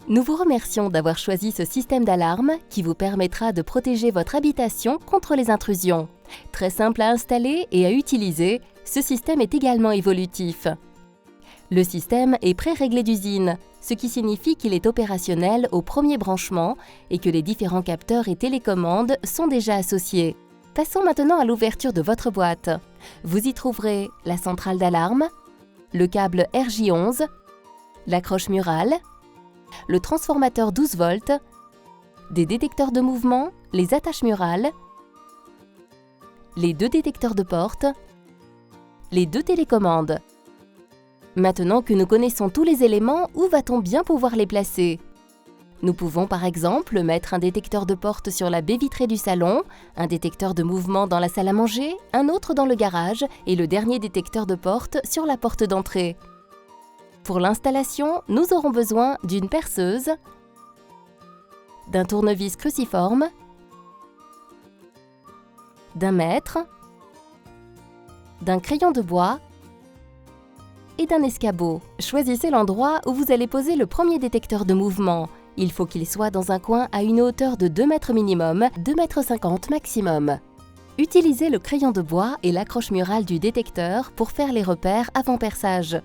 Nous vous remercions d'avoir choisi ce système d'alarme qui vous permettra de protéger votre habitation contre les intrusions. Très simple à installer et à utiliser, ce système est également évolutif. Le système est pré-réglé d'usine, ce qui signifie qu'il est opérationnel au premier branchement et que les différents capteurs et télécommandes sont déjà associés. Passons maintenant à l'ouverture de votre boîte. Vous y trouverez la centrale d'alarme, le câble RJ11, l'accroche murale, le transformateur 12 volts, des détecteurs de mouvement, les attaches murales, les 2 détecteurs de porte, les 2 télécommandes. Maintenant que nous connaissons tous les éléments, où va-t-on bien pouvoir les placer? Nous pouvons par exemple mettre un détecteur de porte sur la baie vitrée du salon, un détecteur de mouvement dans la salle à manger, un autre dans le garage et le dernier détecteur de porte sur la porte d'entrée. Pour l'installation, nous aurons besoin d'une perceuse, d'un tournevis cruciforme, d'un mètre, d'un crayon de bois et d'un escabeau. Choisissez l'endroit où vous allez poser le premier détecteur de mouvement. Il faut qu'il soit dans un coin à une hauteur de 2 mètres minimum, 2,50 m maximum. Utilisez le crayon de bois et l'accroche murale du détecteur pour faire les repères avant perçage.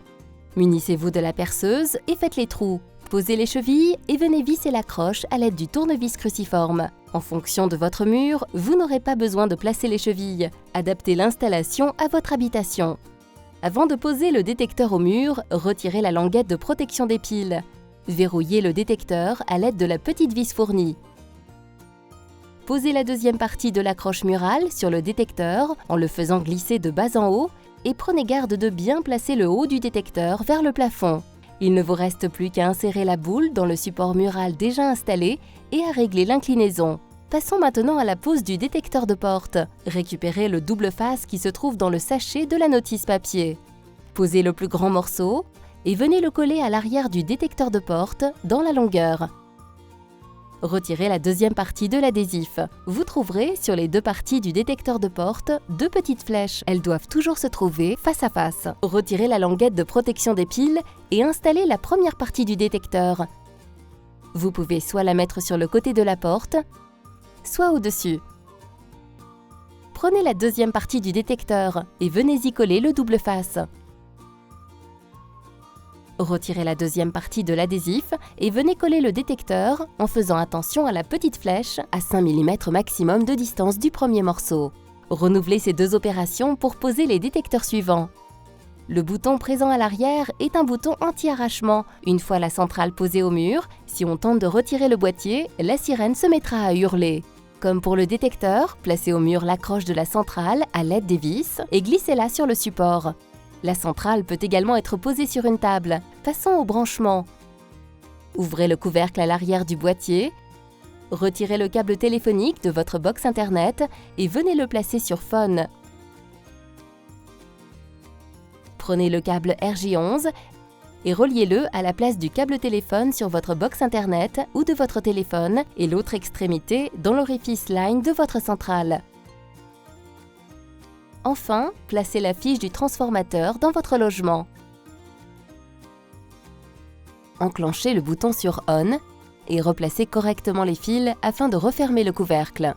Munissez-vous de la perceuse et faites les trous. Posez les chevilles et venez visser l'accroche à l'aide du tournevis cruciforme. En fonction de votre mur, vous n'aurez pas besoin de placer les chevilles. Adaptez l'installation à votre habitation. Avant de poser le détecteur au mur, retirez la languette de protection des piles. Verrouillez le détecteur à l'aide de la petite vis fournie. Posez la deuxième partie de l'accroche murale sur le détecteur en le faisant glisser de bas en haut et prenez garde de bien placer le haut du détecteur vers le plafond. Il ne vous reste plus qu'à insérer la boule dans le support mural déjà installé et à régler l'inclinaison. Passons maintenant à la pose du détecteur de porte. Récupérez le double face qui se trouve dans le sachet de la notice papier. Posez le plus grand morceau et venez le coller à l'arrière du détecteur de porte dans la longueur. Retirez la deuxième partie de l'adhésif. Vous trouverez sur les 2 parties du détecteur de porte 2 petites flèches. Elles doivent toujours se trouver face à face. Retirez la languette de protection des piles et installez la première partie du détecteur. Vous pouvez soit la mettre sur le côté de la porte, soit au-dessus. Prenez la deuxième partie du détecteur et venez y coller le double face. Retirez la deuxième partie de l'adhésif et venez coller le détecteur en faisant attention à la petite flèche à 5 mm maximum de distance du premier morceau. Renouvelez ces 2 opérations pour poser les détecteurs suivants. Le bouton présent à l'arrière est un bouton anti-arrachement. Une fois la centrale posée au mur, si on tente de retirer le boîtier, la sirène se mettra à hurler. Comme pour le détecteur, placez au mur l'accroche de la centrale à l'aide des vis et glissez-la sur le support. La centrale peut également être posée sur une table. Passons au branchement. Ouvrez le couvercle à l'arrière du boîtier, retirez le câble téléphonique de votre box internet et venez le placer sur Phone. Prenez le câble RJ11 et reliez-le à la place du câble téléphone sur votre box internet ou de votre téléphone et l'autre extrémité dans l'orifice line de votre centrale. Enfin, placez la fiche du transformateur dans votre logement. Enclenchez le bouton sur On et replacez correctement les fils afin de refermer le couvercle.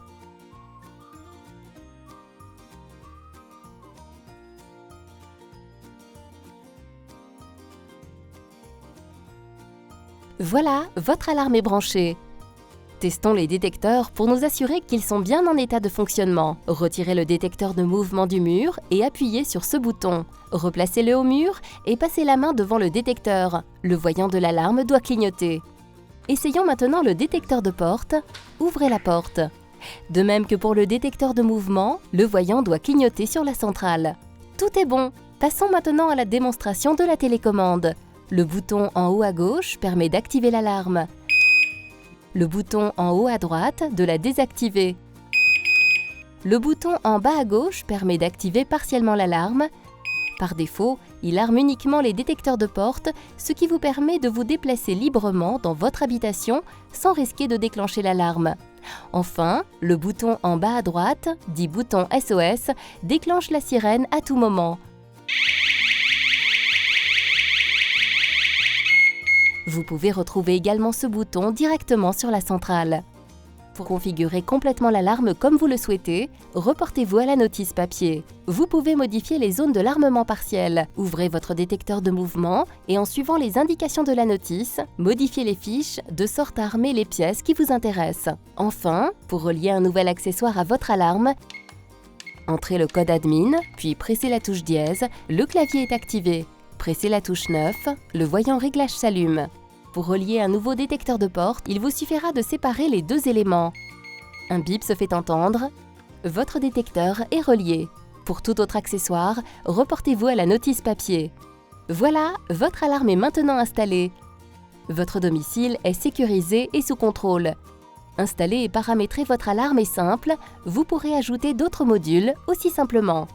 Voilà, votre alarme est branchée. Testons les détecteurs pour nous assurer qu'ils sont bien en état de fonctionnement. Retirez le détecteur de mouvement du mur et appuyez sur ce bouton. Replacez-le au mur et passez la main devant le détecteur. Le voyant de l'alarme doit clignoter. Essayons maintenant le détecteur de porte. Ouvrez la porte. De même que pour le détecteur de mouvement, le voyant doit clignoter sur la centrale. Tout est bon. Passons maintenant à la démonstration de la télécommande. Le bouton en haut à gauche permet d'activer l'alarme. Le bouton en haut à droite de la désactiver. Le bouton en bas à gauche permet d'activer partiellement l'alarme. Par défaut, il arme uniquement les détecteurs de porte, ce qui vous permet de vous déplacer librement dans votre habitation sans risquer de déclencher l'alarme. Enfin, le bouton en bas à droite, dit bouton SOS, déclenche la sirène à tout moment. Vous pouvez retrouver également ce bouton directement sur la centrale. Pour configurer complètement l'alarme comme vous le souhaitez, reportez-vous à la notice papier. Vous pouvez modifier les zones de l'armement partiel. Ouvrez votre détecteur de mouvement et en suivant les indications de la notice, modifiez les fiches de sorte à armer les pièces qui vous intéressent. Enfin, pour relier un nouvel accessoire à votre alarme, entrez le code admin, puis pressez la touche dièse, le clavier est activé. Pressez la touche 9, le voyant réglage s'allume. Pour relier un nouveau détecteur de porte, il vous suffira de séparer les deux éléments. Un bip se fait entendre. Votre détecteur est relié. Pour tout autre accessoire, reportez-vous à la notice papier. Voilà, votre alarme est maintenant installée. Votre domicile est sécurisé et sous contrôle. Installer et paramétrer votre alarme est simple, vous pourrez ajouter d'autres modules aussi simplement.